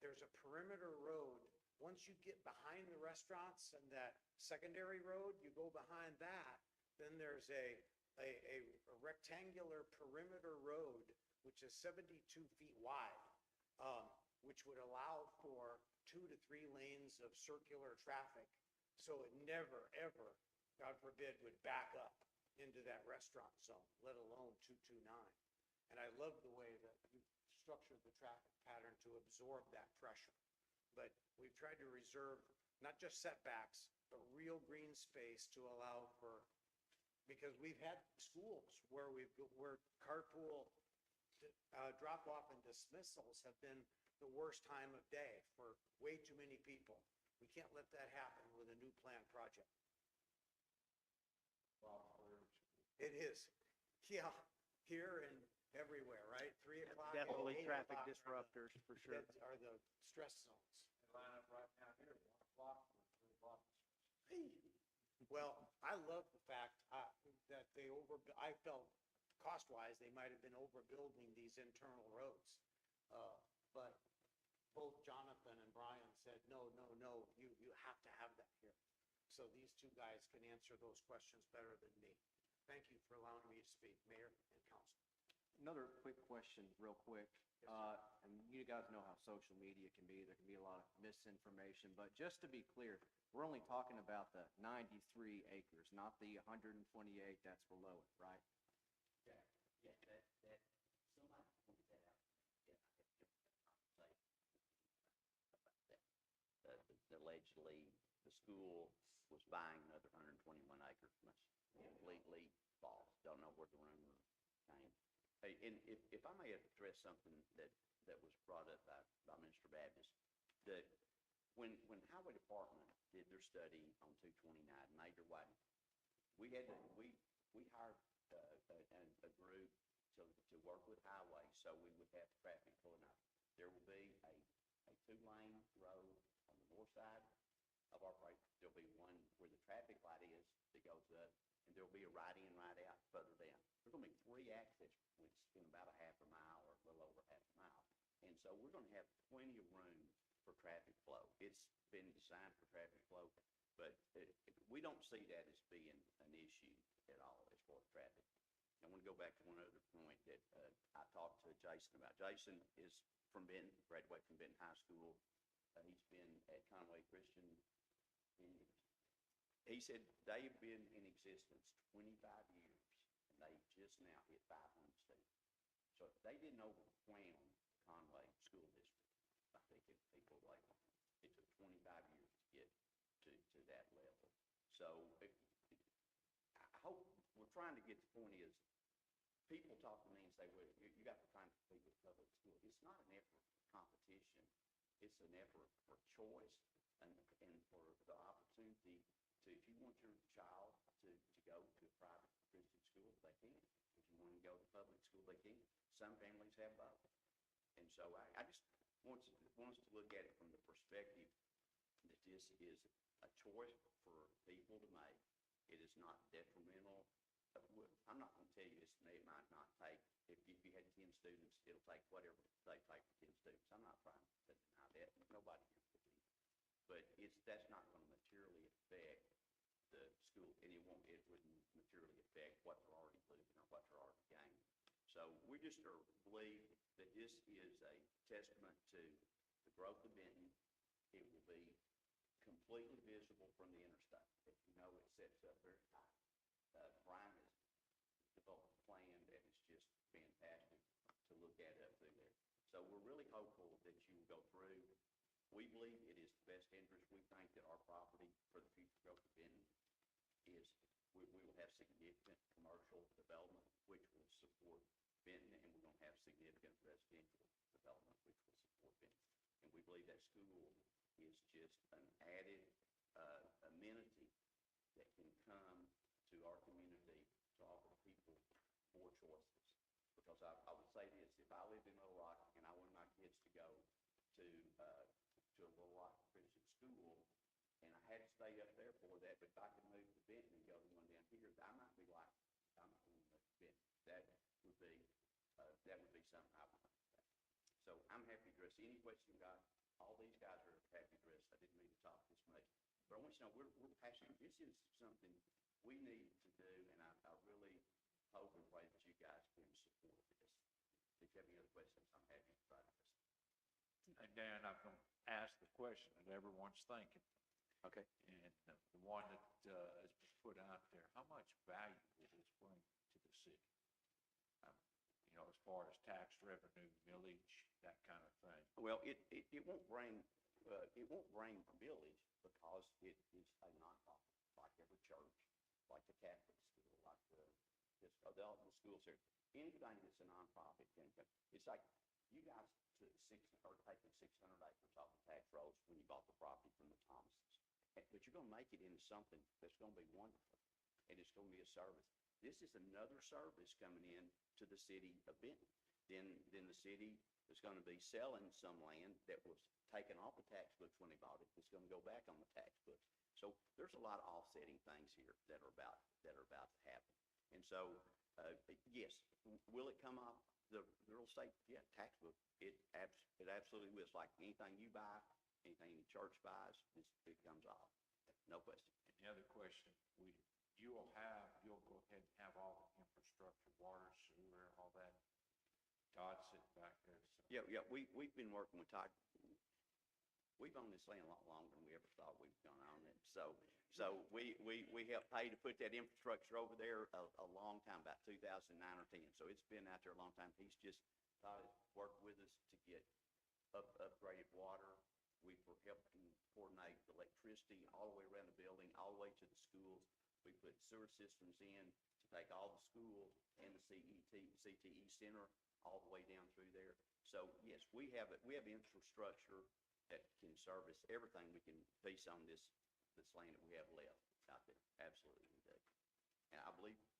[SPEAKER 10] there's a perimeter road. Once you get behind the restaurants and that secondary road, you go behind that, then there's a rectangular perimeter road, which is 72 feet wide, which would allow for 2 to 3 lanes of circular traffic. So it never, ever, God forbid, would back up into that restaurant zone, let alone 229. And I love the way that you structured the traffic pattern to absorb that pressure. But we've tried to reserve not just setbacks, but real green space to allow for, because we've had schools where carpool drop-off and dismissals have been the worst time of day for way too many people. We can't let that happen with a new planned project. It is. Yeah, here and everywhere, right? 3 o'clock. and
[SPEAKER 3] Definitely
[SPEAKER 10] 8
[SPEAKER 3] traffic
[SPEAKER 10] o'clock
[SPEAKER 3] disruptors, for sure.
[SPEAKER 10] Are the stress zones.
[SPEAKER 2] Line up right now here, 1 o'clock, 3 o'clock.
[SPEAKER 10] Well, I love the fact that I felt cost-wise, they might have been overbuilding these internal roads. But both Jonathan and Brian said, no, you have to have that here. So these two guys can answer those questions better than me. Thank you for allowing me to speak, Mayor and Council.
[SPEAKER 4] Another quick question, real quick. And you guys know how social media can be. There can be a lot of misinformation, but just to be clear, we're only talking about the 93 acres, not the 128 that's below it, right?
[SPEAKER 9] Yeah, somebody pointed that out. Yeah, I had jumped that conversation. allegedly the school was buying another 121 acres. That's completely false. Don't know where the rumor came. Hey, and if I may address something that was brought up by Mr. Baptist, that when Highway Department did their study on 229 Major Widening, we hired a group to work with Highway, so we would have traffic pulling up. There will be a two-lane road on the north side of our place. There'll be one where the traffic light is that goes up, and there'll be a right in, right out further down. There's gonna be 3 access points in about a half a mile or a little over half a mile. And so we're gonna have plenty of room for traffic flow. It's been designed for traffic flow, but we don't see that as being an issue at all as far as traffic. I want to go back to one other point that I talked to Jason about. Jason is from Benton, graduated from Benton High School. He's been at Conway Christian. He said they've been in existence 25 years, and they just now hit 500 students. So they didn't overwhelm Conway School District. I think people like it took 25 years to get to that level. So I hope we're trying to get the point is people talk to me and say, well, you got to find compete with public school. It's not an effort for competition. It's an effort for choice and for the opportunity to, if you want your child to go to a private Christian school, they can. If you want to go to public school, they can. Some families have both. And so I just want us to look at it from the perspective that this is a choice for people to make. It is not detrimental. I'm not going to tell you it might not take, if you had 10 students, it'll take whatever they take for 10 students. I'm not trying to deny that. Nobody here would be. But that's not going to materially affect the school, and it wouldn't materially affect what they're already losing or what they're already gaining. So we just believe that this is a testament to the growth of Benton. It will be completely visible from the interstate. As you know, it sets up very high. Brian has developed a plan that is just fantastic to look at up through there. So we're really hopeful that you will go through. We believe it is the best interest. We think that our property for the future growth of Benton is, we will have significant commercial development, which will support Benton, and we're going to have significant residential development, which will support Benton. And we believe that school is just an added amenity that can come to our community to offer people more choices. Because I would say this, if I lived in Little Rock and I wanted my kids to go to a Little Rock Christian school, and I had to stay up there for that, but if I could move to Benton and go to one down here, I might be like, I'm not going to move to Benton. That would be something I would like to say. So I'm happy to address any question you got. All these guys are happy to address. I didn't mean to talk this much. But I want you to know we're passionate. This is something we need to do, and I really hope and pray that you guys can support this. If you have any other questions, I'm happy to try to listen.
[SPEAKER 2] And Dan, I'm going to ask the question that everyone's thinking.
[SPEAKER 9] Okay.
[SPEAKER 2] And the one that has been put out there, how much value will this bring to the city? As far as tax revenue, millage, that kind of thing.
[SPEAKER 9] Well, it won't bring village because it is a nonprofit, like every church, like the Catholic school, like all the schools here. Anything that's a nonprofit, it's like you guys took taking 600 acres off the tax rolls when you bought the property from the Thomases. But you're going to make it into something that's going to be wonderful, and it's going to be a service. This is another service coming in to the city of Benton. Then the city is going to be selling some land that was taken off the tax books when they bought it. It's going to go back on the tax books. So there's a lot of offsetting things here that are about to happen. And so, yes, will it come off the real estate? Yeah, tax book. It absolutely will. It's like anything you buy, anything the church buys, it comes off. No question.
[SPEAKER 2] And the other question, you'll go ahead and have all the infrastructure, water, sewer, all that. Todd sitting back there. So.
[SPEAKER 9] Yeah. We've been working with Todd. We've owned this land a lot longer than we ever thought we were going to own it. So we helped pay to put that infrastructure over there a long time, about 2009 or 10. So it's been out there a long time. Todd has worked with us to get upgraded water. We were helping coordinate the electricity all the way around the building, all the way to the schools. We put sewer systems in to take all the schools and the CTE center all the way down through there. So yes, we have infrastructure that can service everything we can face on this land that we have left out there. Absolutely we do. And I believe you.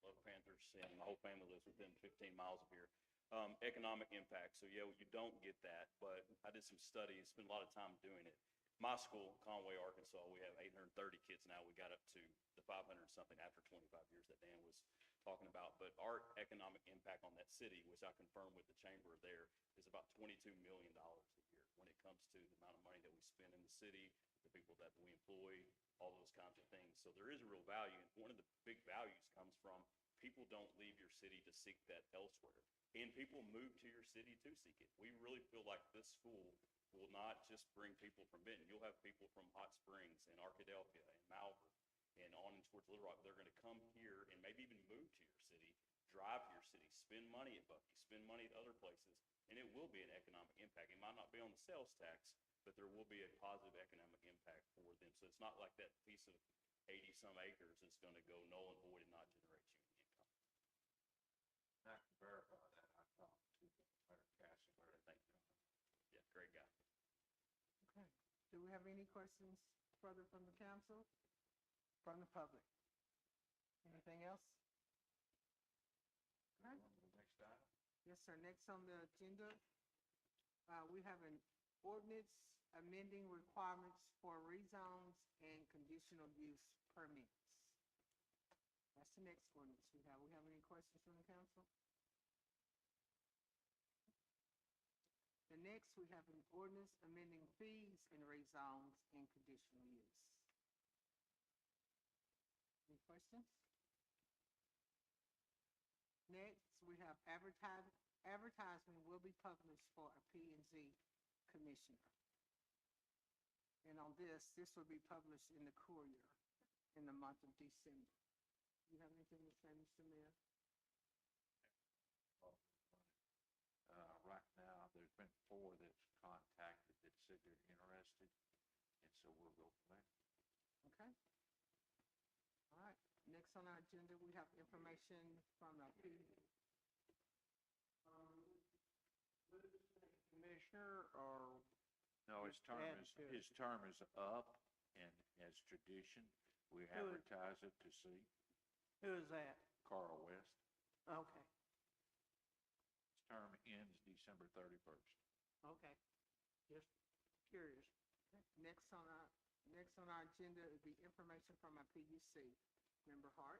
[SPEAKER 12] Love Panthers, and my whole family lives within 15 miles of here. Economic impact, so yeah, you don't get that, but I did some studies, spent a lot of time doing it. My school, Conway, Arkansas, we have 830 kids now. We got up to the 500 something after 25 years that Dan was talking about. But our economic impact on that city, which I confirmed with the chamber there, is about $22 million a year when it comes to the amount of money that we spend in the city, the people that we employ, all those kinds of things. So there is a real value, and one of the big values comes from people don't leave your city to seek that elsewhere. And people move to your city to seek it. We really feel like this school will not just bring people from Benton. You'll have people from Hot Springs and Arkadelphia and Malvern and on and towards Little Rock. They're going to come here and maybe even move to your city, drive to your city, spend money at Buc-ee's, spend money at other places, and it will be an economic impact. It might not be on the sales tax, but there will be a positive economic impact for them. So it's not like that piece of 80-some acres is going to go null and void and not generate you any income.
[SPEAKER 2] I can verify that. I talked to Mayor Castleberry.
[SPEAKER 12] Thank you. Yeah, great guy.
[SPEAKER 8] Okay. Do we have any questions further from the council, from the public? Anything else? Okay.
[SPEAKER 2] Next item.
[SPEAKER 8] Yes, sir. Next on the agenda, we have an ordinance amending requirements for rezones and conditional use permits. That's the next ordinance we have. We have any questions from the council? The next, we have an ordinance amending fees in rezones and conditional use. Any questions? Next, we have advertisement will be published for a P and Z commissioner. And on this will be published in the Courier in the month of December. You have anything to say, Mr. Mayor?
[SPEAKER 2] Right now, there's been 4 that's contacted that said they're interested, and so we'll go from there.
[SPEAKER 8] Okay. All right. Next on our agenda, we have information from our commissioner or?
[SPEAKER 2] No, his term is up, and as tradition, we advertise it to see
[SPEAKER 8] Who is that?
[SPEAKER 2] Carl West.
[SPEAKER 8] Okay,
[SPEAKER 2] His term ends December 31st.
[SPEAKER 8] okay. Just curious. Next on our agenda would be information from our PUC. Member Hart?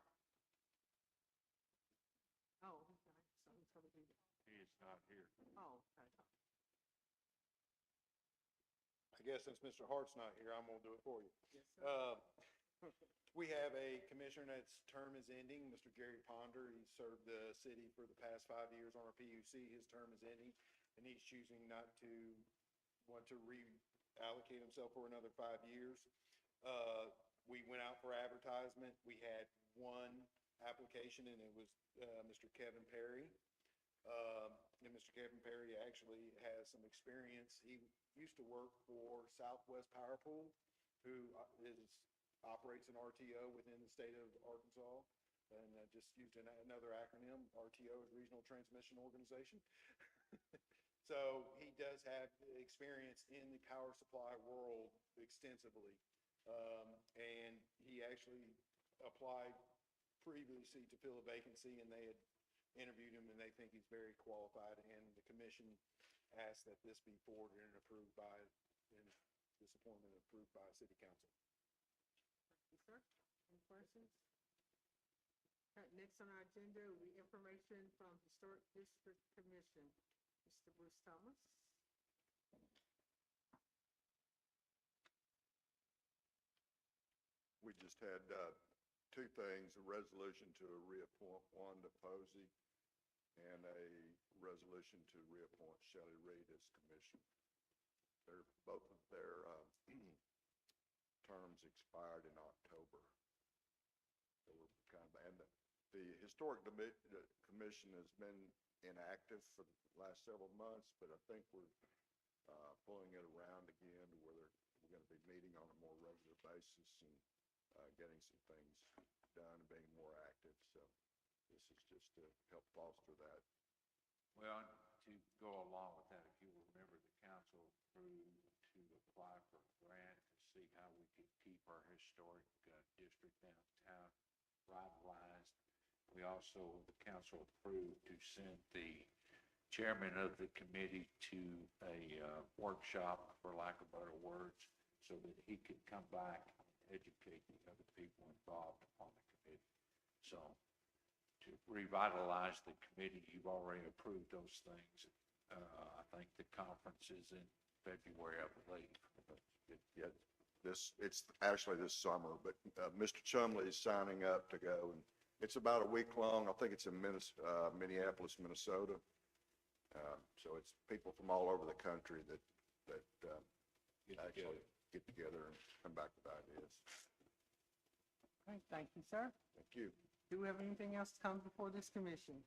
[SPEAKER 8] Oh, okay. So he's gonna be,
[SPEAKER 2] He is not here.
[SPEAKER 8] oh, okay.
[SPEAKER 5] I guess since Mr. Hart's not here, I'm gonna do it for you.
[SPEAKER 8] Yes, sir.
[SPEAKER 5] We have a commissioner that's term is ending, Mr. Gary Ponder. He served the city for the past 5 years on our PUC. His term is ending, and he's choosing not to want to reallocate himself for another 5 years. We went out for advertisement. We had 1 application, and it was Mr. Kevin Perry. And Mr. Kevin Perry actually has some experience. He used to work for Southwest Power Pool, who operates an RTO within the state of Arkansas. And just used another acronym. RTO is Regional Transmission Organization. So he does have experience in the power supply world extensively. And he actually applied previously to fill a vacancy, and they had interviewed him, and they think he's very qualified, and the commission asked that this be forwarded and approved by, and this appointment approved by city council.
[SPEAKER 8] Yes, sir. Any questions? Okay, next on our agenda will be information from Historic District Commission. Mr. Bruce Thomas.
[SPEAKER 13] We just had 2 things, a resolution to reappoint Wanda Posey and a resolution to reappoint Shelley Reed as commissioner. Both of their terms expired in October. So we're kind of, and the Commission has been inactive for the last several months, but I think we're pulling it around again to where we're going to be meeting on a more regular basis and getting some things done and being more active. So this is just to help foster that.
[SPEAKER 2] Well, to go along with that, if you remember, the council approved to apply for a grant to see how we could keep our historic district downtown revitalized. We also, the council approved to send the chairman of the committee to a workshop, for lack of better words, so that he could come back and educate the other people involved on the committee. So to revitalize the committee, you've already approved those things. I think the conference is in February, I believe.
[SPEAKER 13] Yeah, it's actually this summer, but Mr. Chumley is signing up to go, and it's about a week long. I think it's in Minneapolis, Minnesota. So it's people from all over the country that actually get together and come back with ideas.
[SPEAKER 8] Okay, thank you, sir.
[SPEAKER 13] Thank you.
[SPEAKER 8] Do we have anything else to come before this commission?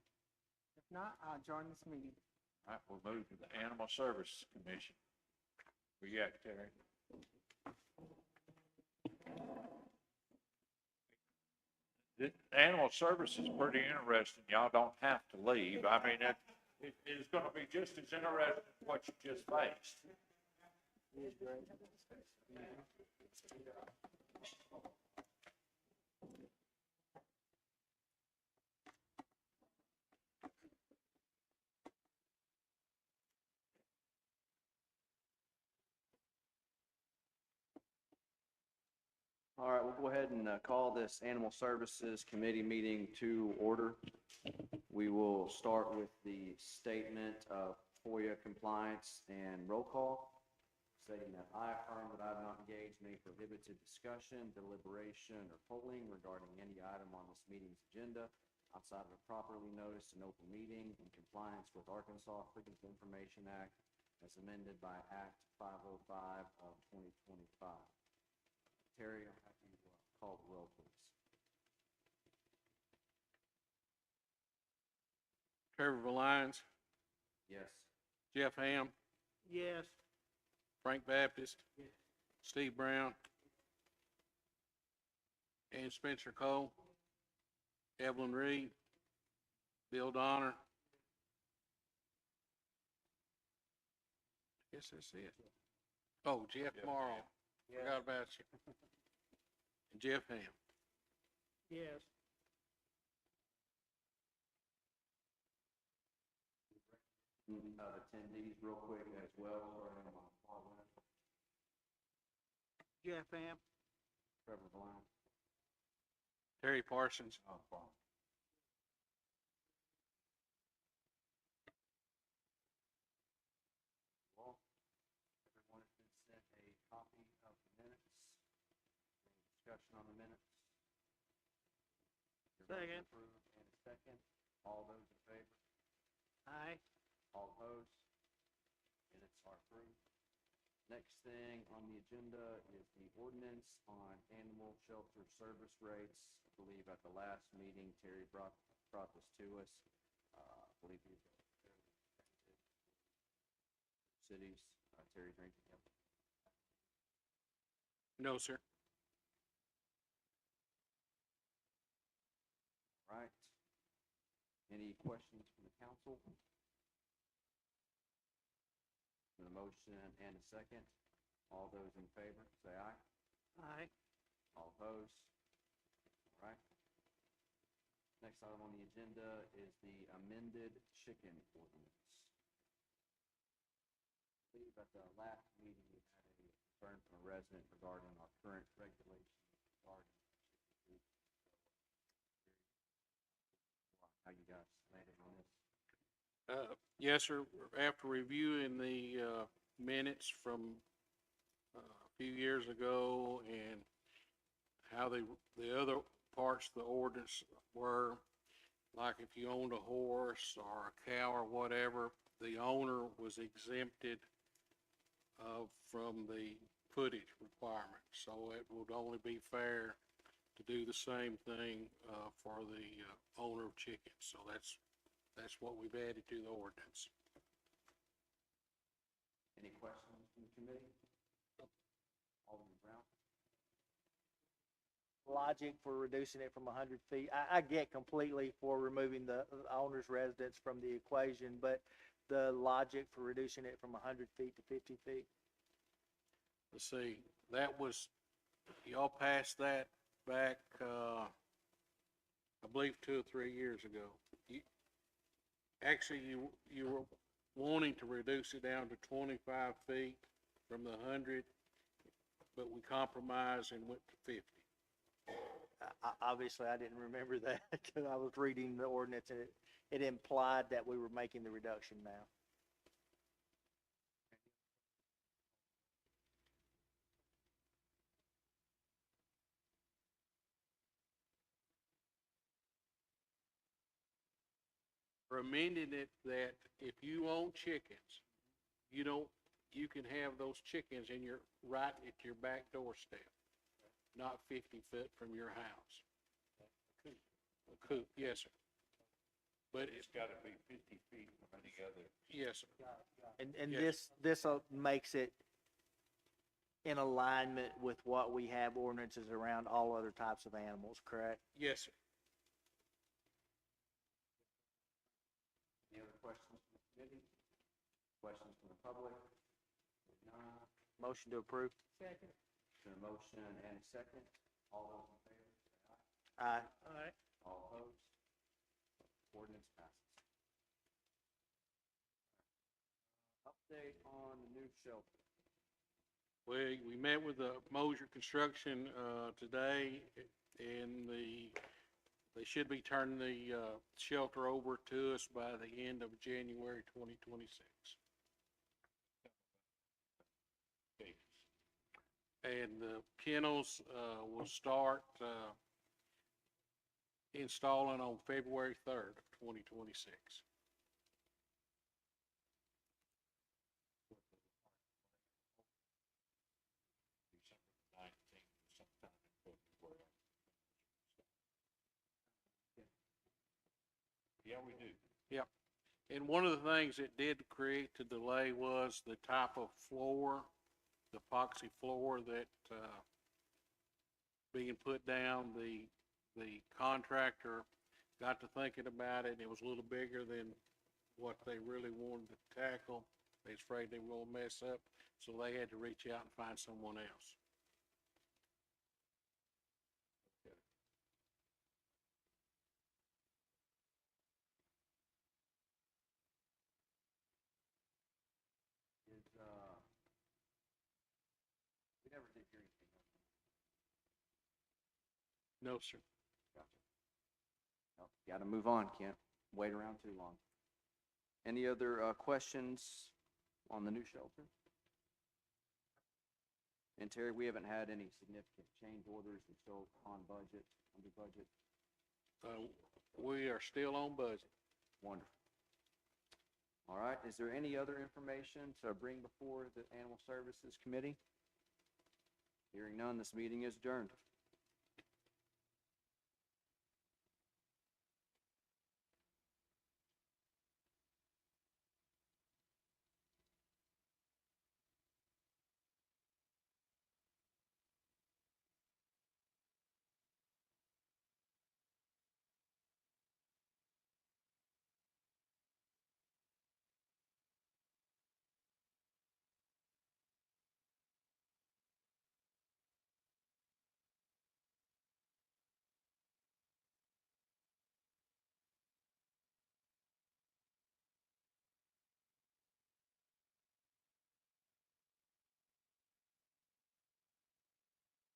[SPEAKER 8] If not, I'll join this meeting.
[SPEAKER 2] All right, we'll move to the Animal Services Commission. Where you at, Terry? The Animal Service is pretty interesting. Y'all don't have to leave. I mean, it is going to be just as interesting as what you just faced.
[SPEAKER 4] All right, we'll go ahead and call this Animal Services Committee meeting to order. We will start with the statement of FOIA compliance and roll call, stating that I affirm that I have not engaged in any prohibited discussion, deliberation, or polling regarding any item on this meeting's agenda outside of a properly noticed and open meeting in compliance with Arkansas Freedom of Information Act as amended by Act 505 of 2025. Terry, I'll have you call the roll, please.
[SPEAKER 11] Trevor Lyons,
[SPEAKER 4] Yes.
[SPEAKER 11] Jeff Ham,
[SPEAKER 8] Yes.
[SPEAKER 11] Frank Baptist, Steve Brown, and Spencer Cole, Evelyn Reed, Bill Donner. I guess that's it. Oh, Jeff Morrow. Forgot about you. And Jeff Ham.
[SPEAKER 8] Yes.
[SPEAKER 4] Attendees real quick as well, starting on the far left.
[SPEAKER 8] Jeff Ham.
[SPEAKER 4] Trevor Blind.
[SPEAKER 11] Terry Parsons.
[SPEAKER 4] Well, everyone has been sent a copy of the minutes. Any discussion on the minutes? Your motion
[SPEAKER 8] Second.
[SPEAKER 4] approved and a second. All those in favor?
[SPEAKER 8] Aye.
[SPEAKER 4] All opposed? Minutes are approved. Next thing on the agenda is the ordinance on animal shelter service rates. I believe at the last meeting, Terry brought this to us. I believe he was cities. Terry, is there anything else?
[SPEAKER 11] No, sir.
[SPEAKER 4] All right. Any questions from the council? A motion and a second. All those in favor, say aye.
[SPEAKER 8] Aye.
[SPEAKER 4] All opposed? All right. Next item on the agenda is the amended chicken ordinance. I believe at the last meeting, we had a concern from a resident regarding our current regulations regarding chicken coop. How you guys landed on this?
[SPEAKER 11] Yes, sir. After reviewing the minutes from a few years ago and how the other parts of the ordinance were, like if you owned a horse or a cow or whatever, the owner was exempted from the footage requirement. So it would only be fair
[SPEAKER 14] to do the same thing, for the, owner of chickens. So that's what we've added to the ordinance.
[SPEAKER 4] Any questions from the committee? Alderman Brown?
[SPEAKER 3] Logic for reducing it from 100 feet, I get completely for removing the owner's residence from the equation, but the logic for reducing it from 100 feet to 50 feet?
[SPEAKER 14] Let's see, that was, y'all passed that back, I believe 2 or 3 years ago. Actually, you were wanting to reduce it down to 25 feet from the 100, but we compromised and went to 50.
[SPEAKER 3] Obviously, I didn't remember that, because I was reading the ordinance, and it implied that we were making the reduction now.
[SPEAKER 14] We're amending it that if you own chickens, you can have those chickens right at your back doorstep, not 50 foot from your house. A coop, yes, sir. But
[SPEAKER 2] It's gotta be 50 feet from any other.
[SPEAKER 14] yes, sir.
[SPEAKER 3] And
[SPEAKER 14] Yes.
[SPEAKER 3] this makes it in alignment with what we have ordinances around all other types of animals, correct?
[SPEAKER 14] Yes, sir.
[SPEAKER 4] Any other questions from the committee? Questions from the public? If none,
[SPEAKER 3] Motion to approve.
[SPEAKER 8] Second.
[SPEAKER 4] been a motion and a second. All those in favor, say aye.
[SPEAKER 3] Aye.
[SPEAKER 4] All opposed? Ordinance passes. Update on the new shelter.
[SPEAKER 14] We met with the Mosier Construction, today, and they should be turning the, shelter over to us by the end of January 2026. And the kennels, will start, installing on February 3rd, 2026.
[SPEAKER 2] Yeah, we do.
[SPEAKER 14] Yep. And one of the things that did create the delay was the type of floor, the epoxy floor that, being put down. The contractor got to thinking about it, and it was a little bigger than what they really wanted to tackle. They was afraid they were gonna mess up, so they had to reach out and find someone else.
[SPEAKER 4] We never did hear anything else.
[SPEAKER 14] No, sir.
[SPEAKER 4] Gotcha. Well, gotta move on, can't wait around too long. Any other, questions on the new shelter? And Terry, we haven't had any significant change orders, we're still on budget, under budget.
[SPEAKER 14] We are still on budget.
[SPEAKER 4] Wonderful. All right, is there any other information to bring before the Animal Services Committee? Hearing none, this meeting is adjourned.